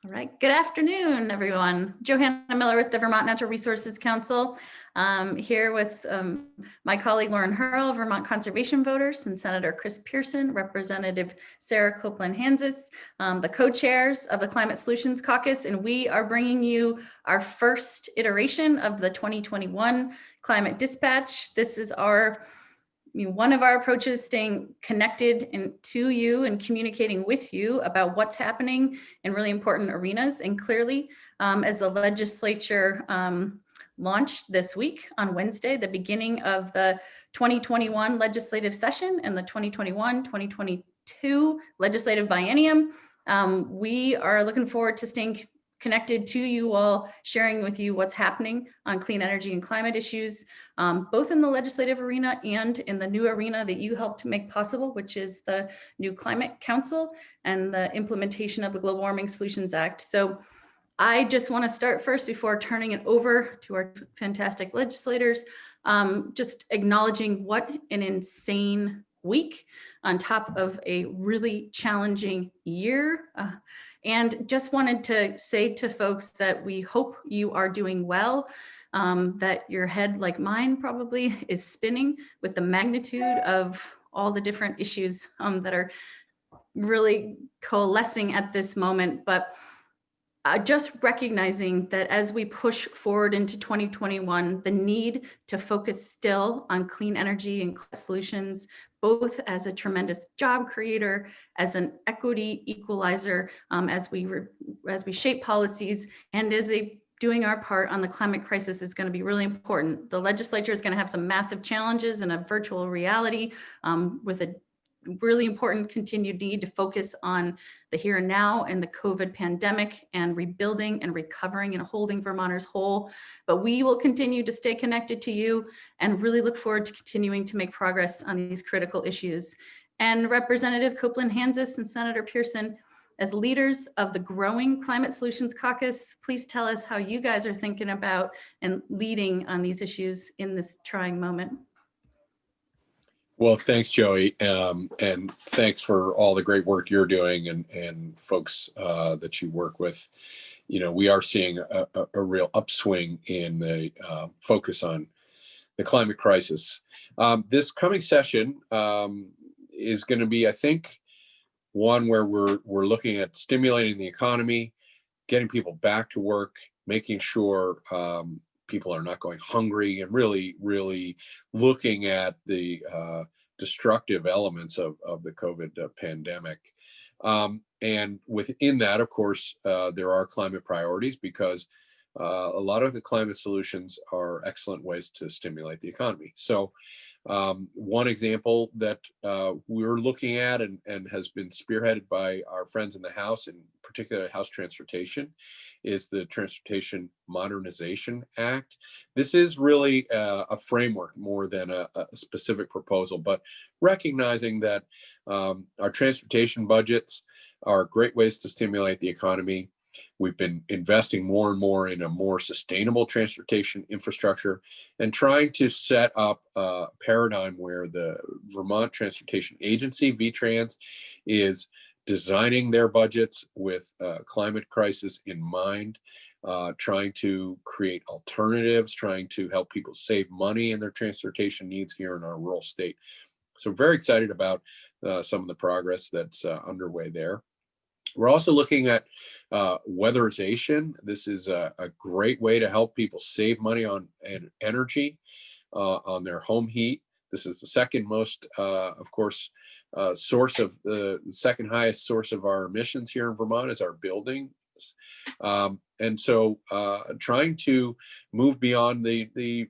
All right. Good afternoon, everyone. Johanna Miller with the Vermont Natural Resources Council, here with my colleague Lauren Hurl, Vermont Conservation Voters, and Senator Chris Pearson, Representative Sarah Copeland Hanzas, the co-chairs of the Climate Solutions Caucus, and we are bringing you our first iteration of the 2021 Climate Dispatch. This is one of our approaches, staying connected to you and communicating with you about what's happening in really important arenas. And clearly, as the legislature launched this week on Wednesday, the beginning of the 2021 legislative session and the 2021-2022 legislative biennium, we are looking forward to staying connected to you all, sharing with you what's happening on clean energy and climate issues, both in the legislative arena and in the new arena that you helped to make possible, which is the new Climate Council and the implementation of the Global Warming Solutions Act. So I just want to start first, before turning it over to our fantastic legislators, just acknowledging what an insane week on top of a really challenging year. And just wanted to say to folks that we hope you are doing well, that your head, like mine probably, is spinning with the magnitude of all the different issues that are really coalescing at this moment. But just recognizing that as we push forward into 2021, the need to focus still on clean energy and solutions, both as a tremendous job creator, as an equity equalizer, as we shape policies, and as doing our part on the climate crisis, is going to be really important. The legislature is going to have some massive challenges in a virtual reality, with a really important continued need to focus on the here and now and the COVID pandemic, and rebuilding and recovering and holding Vermonters whole. But we will continue to stay connected to you and really look forward to continuing to make progress on these critical issues. And Representative Copeland Hanzas and Senator Pearson, as leaders of the growing Climate Solutions Caucus, please tell us how you guys are thinking about and leading on these issues in this trying moment. Well, thanks, Joey, and thanks for all the great work you're doing and folks that you work with. You know, we are seeing a real upswing in the focus on the climate crisis. This coming session is going to be, I think, one where we're looking at stimulating the economy, getting people back to work, making sure people are not going hungry, and really looking at the destructive elements of the COVID pandemic. And within that, of course, there are climate priorities, because a lot of the climate solutions are excellent ways to stimulate the economy. So one example that we're looking at and has been spearheaded by our friends in the House, in particular House Transportation, is the Transportation Modernization Act. This is really a framework more than a specific proposal, but recognizing that our transportation budgets are great ways to stimulate the economy. We've been investing more and more in a more sustainable transportation infrastructure, and trying to set up a paradigm where the Vermont Transportation Agency, VTrans, is designing their budgets with climate crisis in mind, trying to create alternatives, trying to help people save money in their transportation needs here in our rural state. So very excited about some of the progress that's underway there. We're also looking at weatherization. This is a great way to help people save money on energy, on their home heat. This is the second most, of course, source of the second highest source of our emissions here in Vermont is our buildings. And so trying to move beyond the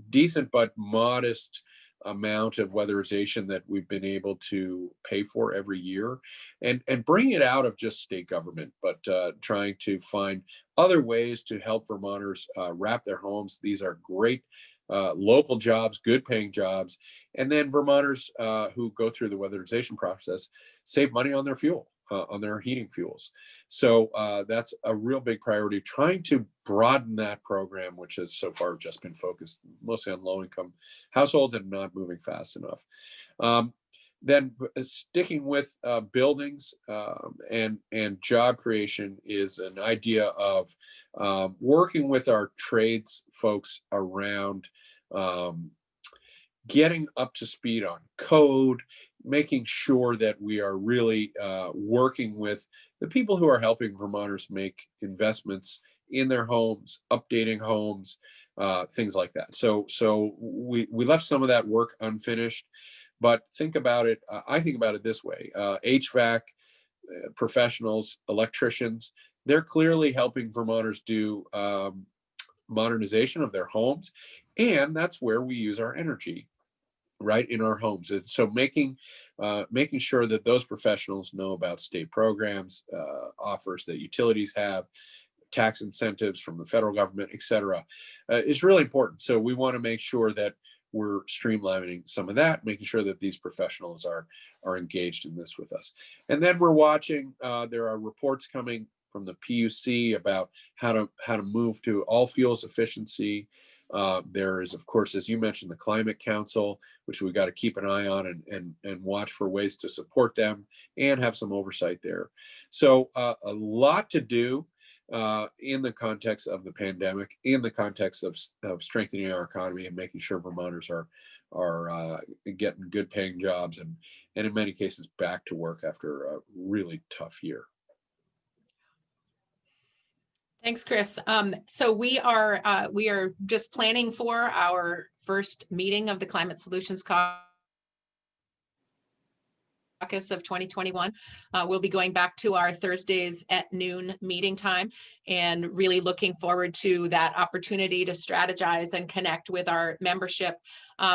decent but modest amount of weatherization that we've been able to pay for every year, and bring it out of just state government, but trying to find other ways to help Vermonters wrap their homes. These are great local jobs, good paying jobs, and then Vermonters who go through the weatherization process save money on their fuel, on their heating fuels. So that's a real big priority, trying to broaden that program, which has so far just been focused mostly on low-income households and not moving fast enough. Then sticking with buildings and job creation is an idea of working with our trades folks around getting up to speed on code, making sure that we are really working with the people who are helping Vermonters make investments in their homes, updating homes, things like that. So we left some of that work unfinished, but think about it. I think about it this way: HVAC professionals, electricians, they're clearly helping Vermonters do modernization of their homes, and that's where we use our energy, right, in our homes. And so making sure that those professionals know about state programs, offers that utilities have, tax incentives from the federal government, et cetera, is really important. So we want to make sure that we're streamlining some of that, making sure that these professionals are engaged in this with us. And then we're watching, there are reports coming from the PUC about how to move to all fuels efficiency. There is, of course, as you mentioned, the Climate Council, which we got to keep an eye on and watch for ways to support them and have some oversight there. So a lot to do in the context of the pandemic, in the context of strengthening our economy and making sure Vermonters are getting good paying jobs and in many cases back to work after a really tough year. Thanks, Chris. So we are just planning for our first meeting of the Climate Solutions Caucus of 2021. We'll be going back to our Thursdays at noon meeting time and really looking forward to that opportunity to strategize and connect with our membership.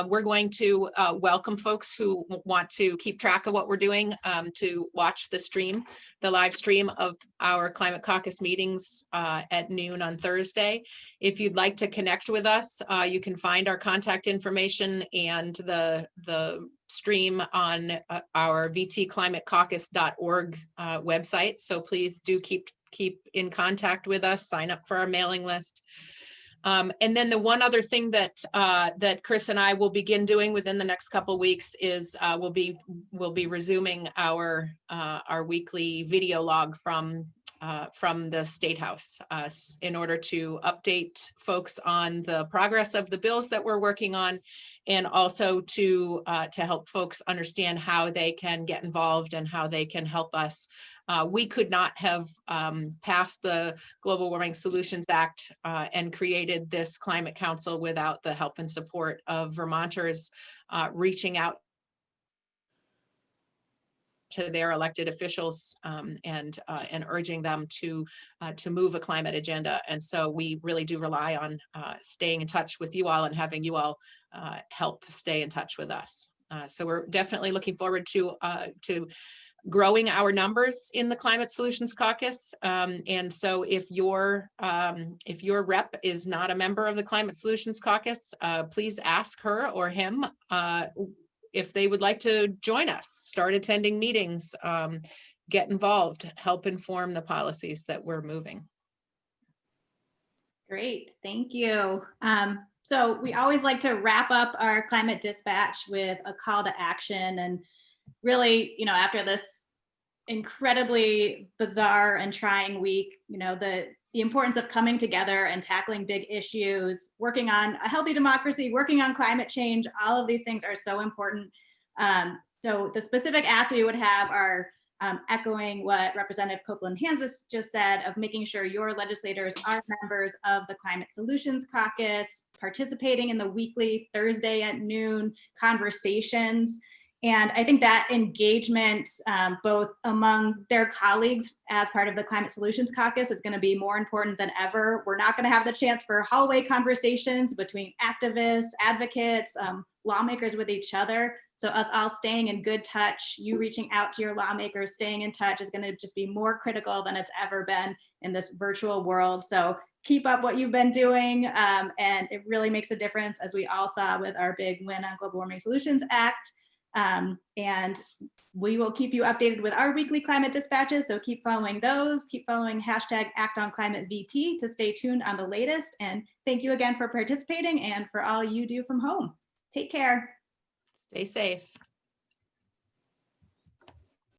We're going to welcome folks who want to keep track of what we're doing to watch the live stream of our Climate Caucus meetings at noon on Thursday. If you'd like to connect with us, you can find our contact information and the stream on our vtclimatecaucus.org website. So please do keep in contact with us, sign up for our mailing list. And then the one other thing that that Chris and I will begin doing within the next couple of weeks is we'll be resuming our weekly video log from the State House in order to update folks on the progress of the bills that we're working on, and also to help folks understand how they can get involved and how they can help us. We could not have passed the Global Warming Solutions Act and created this Climate Council without the help and support of Vermonters reaching out to their elected officials and urging them to move a climate agenda. And so we really do rely on staying in touch with you all and having you all help stay in touch with us. So we're definitely looking forward to growing our numbers in the Climate Solutions Caucus. And so if your rep is not a member of the Climate Solutions Caucus, please ask her or him if they would like to join us, start attending meetings, get involved, help inform the policies that we're moving. Great, thank you. So we always like to wrap up our climate dispatch with a call to action, and really, after this incredibly bizarre and trying week, the importance of coming together and tackling big issues, working on a healthy democracy, working on climate change, all of these things are so important. So the specific asks we would have are echoing what Representative Copeland Hanzas just said, of making sure your legislators are members of the Climate Solutions Caucus, participating in the weekly Thursday at noon conversations. And I think that engagement, both among their colleagues as part of the Climate Solutions Caucus, is going to be more important than ever. We're not going to have the chance for hallway conversations between activists, advocates, lawmakers with each other. So us all staying in good touch, you reaching out to your lawmakers, staying in touch is going to just be more critical than it's ever been in this virtual world. So keep up what you've been doing. And it really makes a difference, as we all saw with our big win on Global Warming Solutions Act. And we will keep you updated with our weekly climate dispatches. So keep following those, keep following #ActOnClimateVT to stay tuned on the latest. And thank you again for participating and for all you do from home. Take care. Stay safe.